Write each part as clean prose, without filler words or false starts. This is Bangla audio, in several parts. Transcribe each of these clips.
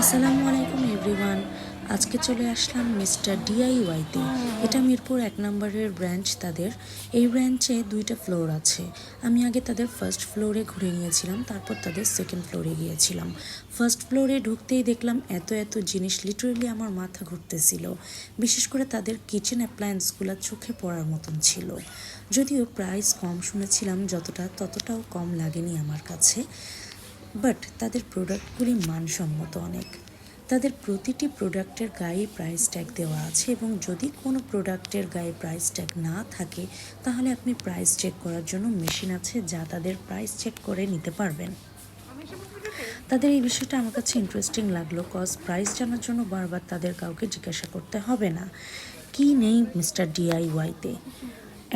আসসালামু আলাইকুম এভরিওয়ান। আজকে চলে আসলাম মিস্টার ডিআইওয়াইতে। এটা মিরপুর 1 নম্বরের ব্রাঞ্চ তাদের। এই ব্রাঞ্চে 2টা ফ্লোর আছে। আমি আগে তাদের ফার্স্ট ফ্লোরে ঘুরে নিয়েছিলাম, তারপর তাদের সেকেন্ড ফ্লোরে গিয়েছিলাম। ফার্স্ট ফ্লোরে ঢুকতেই দেখলাম এত এত জিনিস, লিটারেলি আমার মাথা ঘুরতেছিল। বিশেষ করে তাদের কিচেন অ্যাপ্লায়েন্সগুলো চোখে পড়ার মতন ছিল। যদিও প্রাইস কম শুনেছিলাম, ততটাও কম লাগেনি আমার কাছে। বাট তাদের প্রোডাক্টগুলি মানসম্মত অনেক। তাদের প্রতিটি প্রোডাক্টের গায়ে প্রাইস ট্যাগ দেওয়া আছে, এবং যদি কোনো প্রোডাক্টের গায়ে প্রাইস ট্যাগ না থাকে তাহলে আপনি প্রাইস চেক করার জন্য মেশিন আছে, যা তাদের প্রাইস চেক করে নিতে পারবেন। তাদের এই বিষয়টা আমার কাছে ইন্টারেস্টিং লাগলো, কজ প্রাইস জানার জন্য বারবার তাদের কাউকে জিজ্ঞাসা করতে হবে না। কি নেই মিস্টার ডিআইওয়াইতে?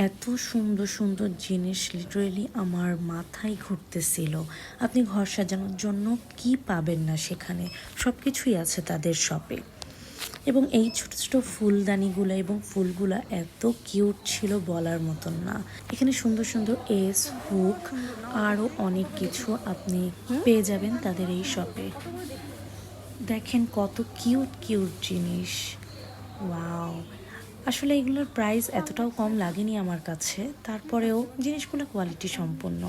এত সুন্দর সুন্দর জিনিস, লিটারেলি আমার মাথায় ঘুরতেছিল। আপনি ঘর সাজানোর জন্য কি পাবেন না সেখানে, সব কিছুই আছে তাদের শপে। এবং এই ছোট ছোট ফুলদানিগুলো এবং ফুলগুলো এত কিউট ছিল, বলার মতন না। এখানে সুন্দর সুন্দর হুক আরও অনেক কিছু আপনি পেয়ে যাবেন তাদের এই শপে। দেখেন কত কিউট কিউট জিনিস, ওয়াও! আসলে এগুলোর প্রাইস এতটাও কম লাগেনি আমার কাছে, তারপরেও জিনিসগুলো কোয়ালিটি সম্পন্ন।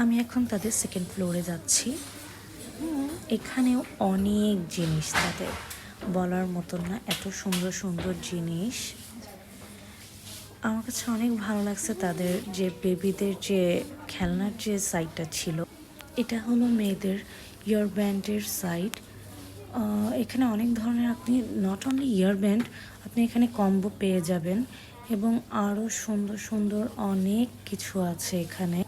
আমি এখন তাদের সেকেন্ড ফ্লোরে যাচ্ছি। এখানেও অনেক জিনিস তাদের, বলার মতন না, এত সুন্দর সুন্দর জিনিস। আমার কাছে অনেক ভালো লাগছে তাদের যে বেবিদের যে খেলনার যে সাইডটা ছিল। এটা হলো মেয়েদের ইয়ার ব্যান্ডের সাইড। এখানে অনেক ধরনের আপনি নট অনলি ইয়ার ব্যান্ড, আপনি এখানে কম্বো পেয়ে যাবেন, এবং আরও সুন্দর সুন্দর অনেক কিছু আছে এখানে।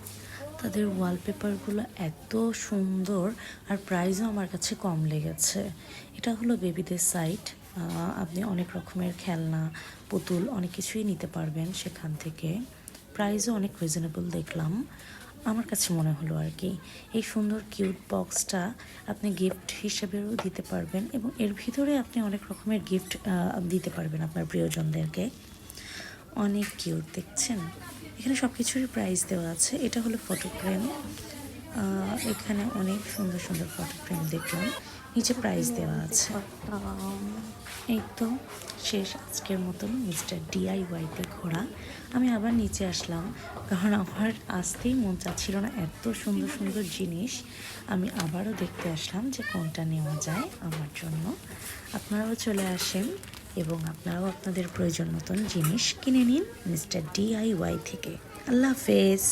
তাদের ওয়ালপেপারগুলো এত সুন্দর, আর প্রাইসও আমার কাছে কম লেগেছে। এটা হলো বেবিদের সাইট। আপনি অনেক রকমের খেলনা, পুতুল, অনেক কিছুই নিতে পারবেন সেখান থেকে। প্রাইসও অনেক রিজনেবল দেখলাম, আমার কাছে মনে হলো আর কি। এই সুন্দর কিউট বক্সটা আপনি গিফট হিসেবেও দিতে পারবেন, এবং এর ভিতরে আপনি অনেক রকমের গিফট দিতে পারবেন আপনার প্রিয়জনদেরকে। অনেক কিউট, দেখছেন? এখানে সব কিছুরই প্রাইস দেওয়া আছে। এটা হলো ফটো ফ্রেম। এখানে অনেক সুন্দর সুন্দর ফটো ফ্রেম দেখলাম, নিচে প্রাইস দেওয়া আছে। এই তো শেষ আজকের মতন মিস্টার ডিআইওয়াইতে ঘোরা। আমি আবার নিচে আসলাম, কারণ আমার আসতেই মন চাচ্ছিল না, এত সুন্দর সুন্দর জিনিস। আমি আবারও দেখতে আসলাম যে কোনটা নেওয়া যায় আমার জন্য। আপনারাও চলে আসেন এবং আপনারাও আপনাদের প্রয়োজন মতন জিনিস কিনে নিন মিস্টার ডিআইওয়াই থেকে। আল্লাহ হাফেজ।